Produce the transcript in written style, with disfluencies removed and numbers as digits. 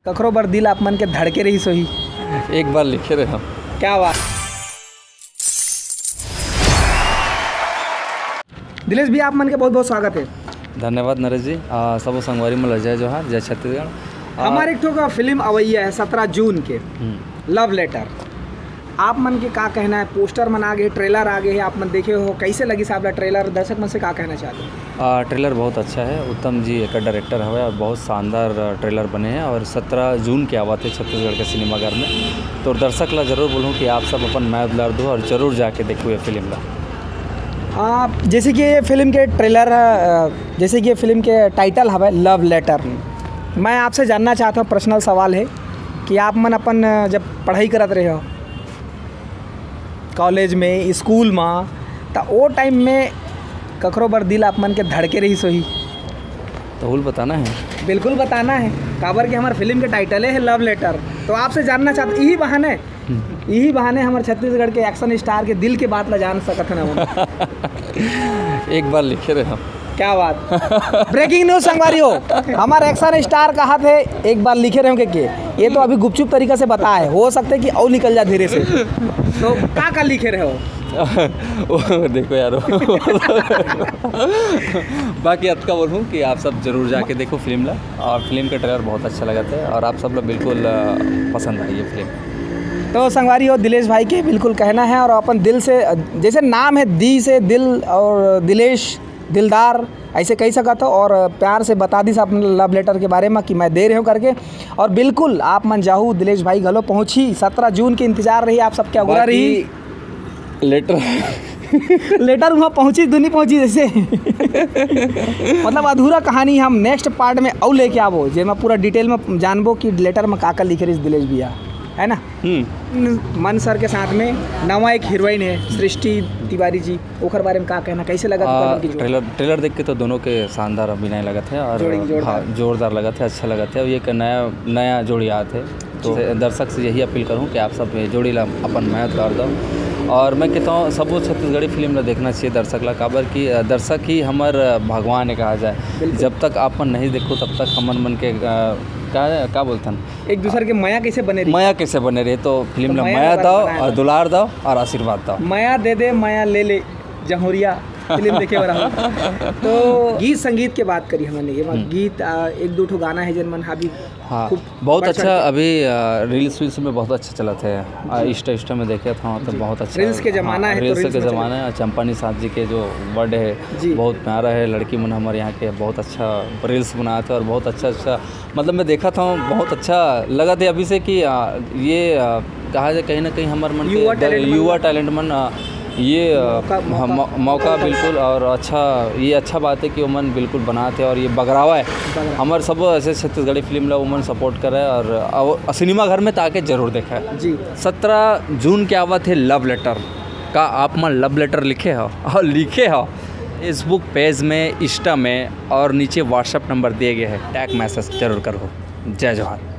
कखरो बर दिल आप मन के धड़के रही सोही। एक बार लिखे रहे हम। क्या बात। दिलेश भी आप मन के बहुत बहुत स्वागत है। धन्यवाद नरेश जी। सबो संगवारी में जय जोहार, जय छत्तीसगढ़। हमारे एक ठो का फिल्म अवैया है 17 जून के, लव लेटर। आप मन के का कहना है? पोस्टर मन आ गए, ट्रेलर आ गए है, आप मन देखे हो, कैसे लगी साहब ट्रेलर? दर्शक मन से का कहना चाहते हो? ट्रेलर बहुत अच्छा है। उत्तम जी एक डायरेक्टर है और बहुत शानदार ट्रेलर बने हैं और 17 जून के आवा थे छत्तीसगढ़ के सिनेमाघर में। तो दर्शक ला जरूर बोलूँ कि आप सब अपन मैं दुलार दो और ज़रूर जाके देखो ये फिल्म ला। जैसे कि ये फिल्म के ट्रेलर, जैसे कि ये फिल्म के टाइटल है लव लेटर, मैं आपसे जानना चाहता हूँ, पर्सनल सवाल है कि आप मन अपन जब पढ़ाई करत रहे हो कॉलेज में, स्कूल में, तो वो टाइम में कखरो बर दिल आप मन के धड़के रही सोही? तो हुल बताना है। बिल्कुल बताना है, काबर के हमारे फिल्म के टाइटल है लव लेटर। तो आपसे जानना चाहते, यही बहाने हमारे छत्तीसगढ़ के एक्शन स्टार के दिल के बात ला जान सकत है ना। एक बार लिखे रहे हम। क्या बात। ब्रेकिंग न्यूज संगवारी हो, हमारे एक्शन स्टार कहा थे एक बार लिखे रहे के ये तो अभी गुपचुप तरीका से बता है, हो सकता है कि और निकल जाए धीरे से। तो का लिखे रहे हो? देखो यारो। बाकी अब का बोलूँ कि आप सब जरूर जाके देखो फिल्म ला, और फिल्म का ट्रेलर बहुत अच्छा लगा था और आप सब लोग बिल्कुल पसंद आई ये फिल्म। तो संगवारी हो, दिलेश भाई के बिल्कुल कहना है, और अपन दिल से, जैसे नाम है दी से दिल और दिलेश दिलदार ऐसे कही सका था, और प्यार से बता दी अपने लव लेटर के बारे में कि मैं दे रहे हूँ करके। और बिल्कुल आप मन जाहू, दिलेश भाई घलो पहुँची, 17 जून की इंतजार रही आप सबके अगुरा रही। लेटर वहाँ पहुँची दुनी पहुँची जैसे। मतलब अधूरा कहानी हम नेक्स्ट पार्ट में और लेके आवो, जे मैं पूरा डिटेल में जानबो कि लेटर में का लिखे रही दिलेश भैया, है ना। मन सर के साथ में नवा एक हीरोइन है सृष्टि तिवारी जी, ओकर बारे में का कहना, कैसे लगा? ट्रेलर देख के तो दोनों के शानदार अभिनय लगा थे और जोरदार लगा थे, अच्छा लगा थे। और ये नया जोड़ी आए थे, तो दर्शक से यही अपील करूँ कि आप सब जोड़ी ला अपन मेहनत कर दो। और मैं कहता हूँ सबको छत्तीसगढ़ी फिल्म ला देखना चाहिए दर्शक ला, काबर की दर्शक ही हमार भगवान है कहा जाए। जब तक अपन नहीं देखो तब तक हमन मन के क्या बोलते हैं, एक दूसरे के माया कैसे बने रहे। तो फिल्म ला माया दो और दुलार दो और आशीर्वाद दो। माया दे दे माया ले ले जहुरिया फिल्म देखे वाला। तो गीत संगीत के बात करी हमने, ये गीत एक दो ठो गाना है जन मन हाबी। हाँ, बहुत अच्छा। अभी रील्स में बहुत अच्छा चला था। इंस्टा में देखे था तो बहुत अच्छा। रील्स के ज़माना है, रील्स के ज़माना है। चंपा निषाद जी के जो वर्ड है बहुत प्यारा है। लड़की मन हमारे यहाँ के बहुत अच्छा रील्स बनाए थे और बहुत अच्छा मतलब मैं देखा था, बहुत अच्छा लगा था अभी से कि ये कहा जाए कहीं ना कहीं हमारे मन के युवा टैलेंट मन ये मौका बिल्कुल, और ये अच्छा बात है कि वो मन बिल्कुल बनाते और ये बगरावा है हमारे सब ऐसे छत्तीसगढ़ी फिल्म ला वो मन सपोर्ट करे और सिनेमा घर में ताके जरूर देखा है जी। 17 जून के आवा थे लव लेटर का, आप मन लव लेटर लिखे हो और लिखे हो फेसबुक पेज में, इंस्टा में, और नीचे व्हाट्सएप नंबर दिए गए हैं, टैग मैसेज जरूर करो। जय जोहार।